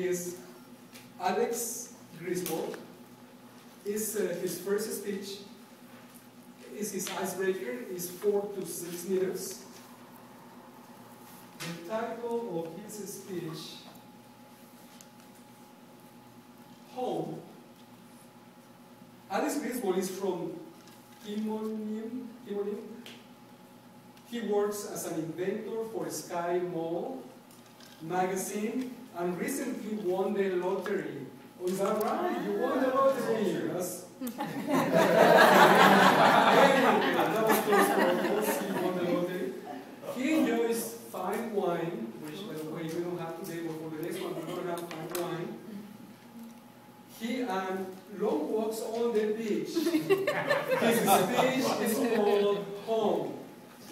is Alex Griswold. Is his first speech is his icebreaker, is 4 to 6 minutes. The title of his speech, Home. Alex Griswold is from Timonim. He works as an inventor for Sky Mall magazine and recently won the lottery. Oh, is that right? You won the lottery. That's that was close for us. He won the lottery. He enjoys fine wine, which by the way we don't have today, but for the next one we're going to have fine wine. He and long walks on the beach. His speech is called Home.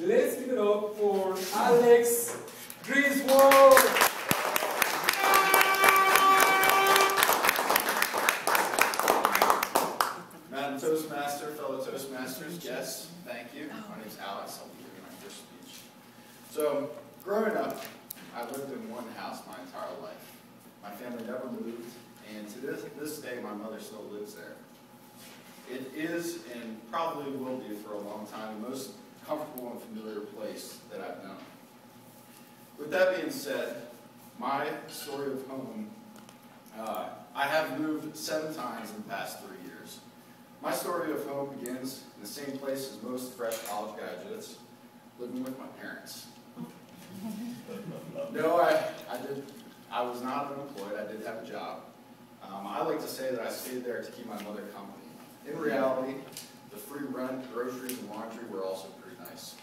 Let's give it up for Alex Griswold. Madam Toastmaster, fellow Toastmasters, yes, thank you. My name is Alex. I'll be giving my first speech. So, growing up, I lived in one house my entire life. My family never moved, and to this day, my mother still lives there. It is, and probably will be for a long time, the most comfortable and familiar place that I've known. With that being said, my story of home, I have moved 7 times in the past 3 years. My story of home begins in the same place as most fresh college graduates, living with my parents. No, I was not unemployed. I did have a job. I like to say that I stayed there to keep my mother company. In reality, the free rent, groceries, and laundry were also pretty nice.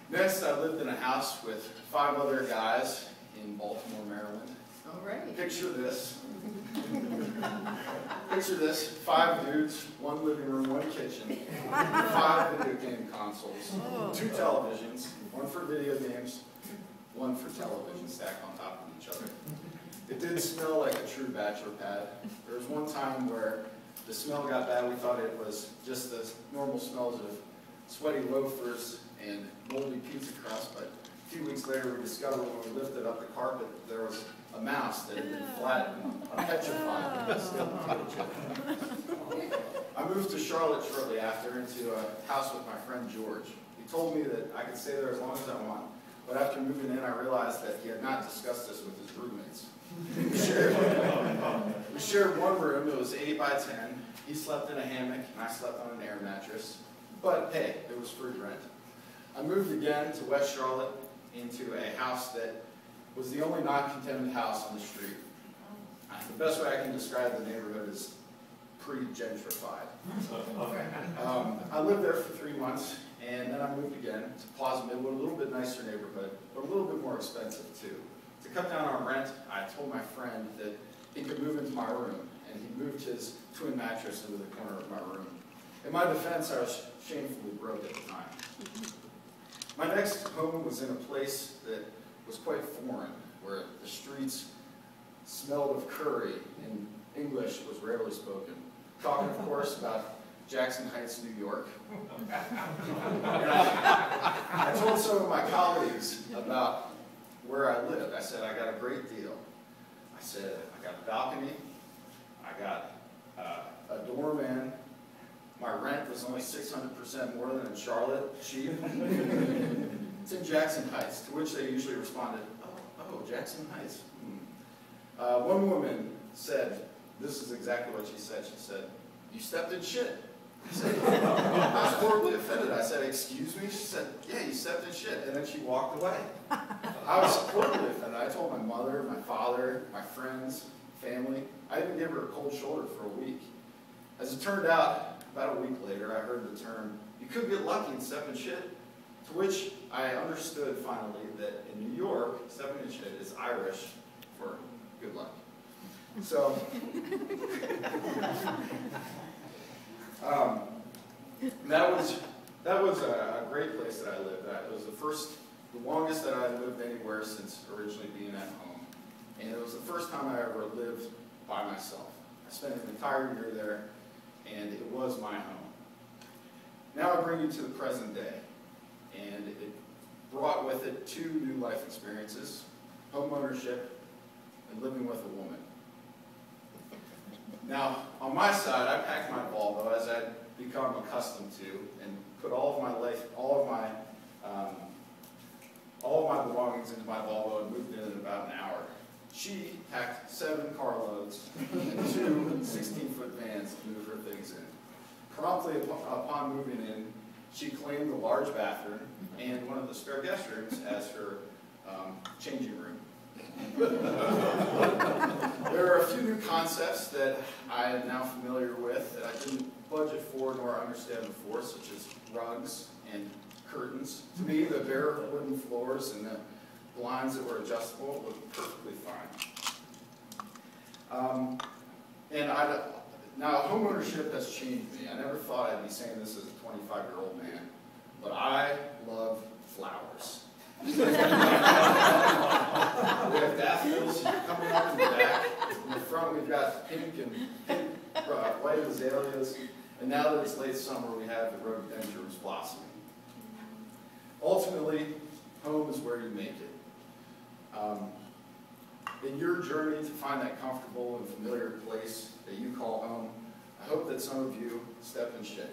Next, I lived in a house with 5 other guys in Baltimore, Maryland. All right. Picture this. Picture this, 5 dudes, 1 living room, 1 kitchen, 5 video game consoles, 2 televisions, 1 for video games, 1 for television stacked on top of each other. It did smell like a true bachelor pad. There was one time where the smell got bad. We thought it was just the normal smells of sweaty loafers and moldy pizza crust, but a few weeks later we discovered when we lifted up the carpet there was a mouse that had been flattened and petrified. I moved to Charlotte shortly after into a house with my friend George. He told me that I could stay there as long as I want, but after moving in I realized that he had not discussed this with his roommates. We shared one room. It was 8 by 10. He slept in a hammock and I slept on an air mattress. But hey, it was free rent. I moved again to West Charlotte into a house that was the only non-condemned house on the street. The best way I can describe the neighborhood is pre-gentrified. I lived there for 3 months, and then I moved again to Plaza Midwood, a little bit nicer neighborhood, but a little bit more expensive too. To cut down on rent, I told my friend that he could move into my room, and he moved his twin mattress into the corner of my room. In my defense, I was shamefully broke at the time. My next home was in a place that was quite foreign, where the streets smelled of curry and English was rarely spoken. Talking, of course, about Jackson Heights, New York. I told some of my colleagues about where I lived. I said, I got a great deal. I said, I got a balcony, I got a doorman, my rent was only 600% more than in Charlotte, cheap. It's in Jackson Heights, to which they usually responded, oh, Jackson Heights. One woman said, this is exactly what she said. She said, you stepped in shit. I said, I was horribly offended. I said, excuse me? She said, yeah, you stepped in shit. And then she walked away. I was horribly offended. I told my mother, my father, my friends, family. I even gave her a cold shoulder for a week. As it turned out, about a week later, I heard the term, you could get lucky and step in shit. To which I understood finally that in New York, stepping in shit is Irish for good luck. So, that was a great place that I lived at. It was the longest that I lived anywhere since originally being at home. And it was the first time I ever lived by myself. I spent an entire year there, and it was my home. Now I bring you to the present day. And it brought with it 2 new life experiences, home ownership and living with a woman. Now, on my side, I packed my Volvo as I'd become accustomed to, and put all of my belongings into my Volvo and moved in about an hour. She packed 7 carloads and 2 16-foot vans to move her things in. Promptly upon moving in, she claimed the large bathroom and one of the spare guest rooms as her changing room. There are a few new concepts that I am now familiar with that I didn't budget for nor understand before, such as rugs and curtains. To me, the bare wooden floors and the blinds that were adjustable looked perfectly fine. Now, homeownership has changed me. I never thought I'd be saying this as a 25-year-old man, but I love flowers. We have daffodils coming up in the back. In the front, we've got pink and white azaleas. And now that it's late summer, we have the rhododendrons blossoming. Ultimately, home is where you make it. In your journey to find that comfortable and familiar place that you call home, I hope that some of you step in shape.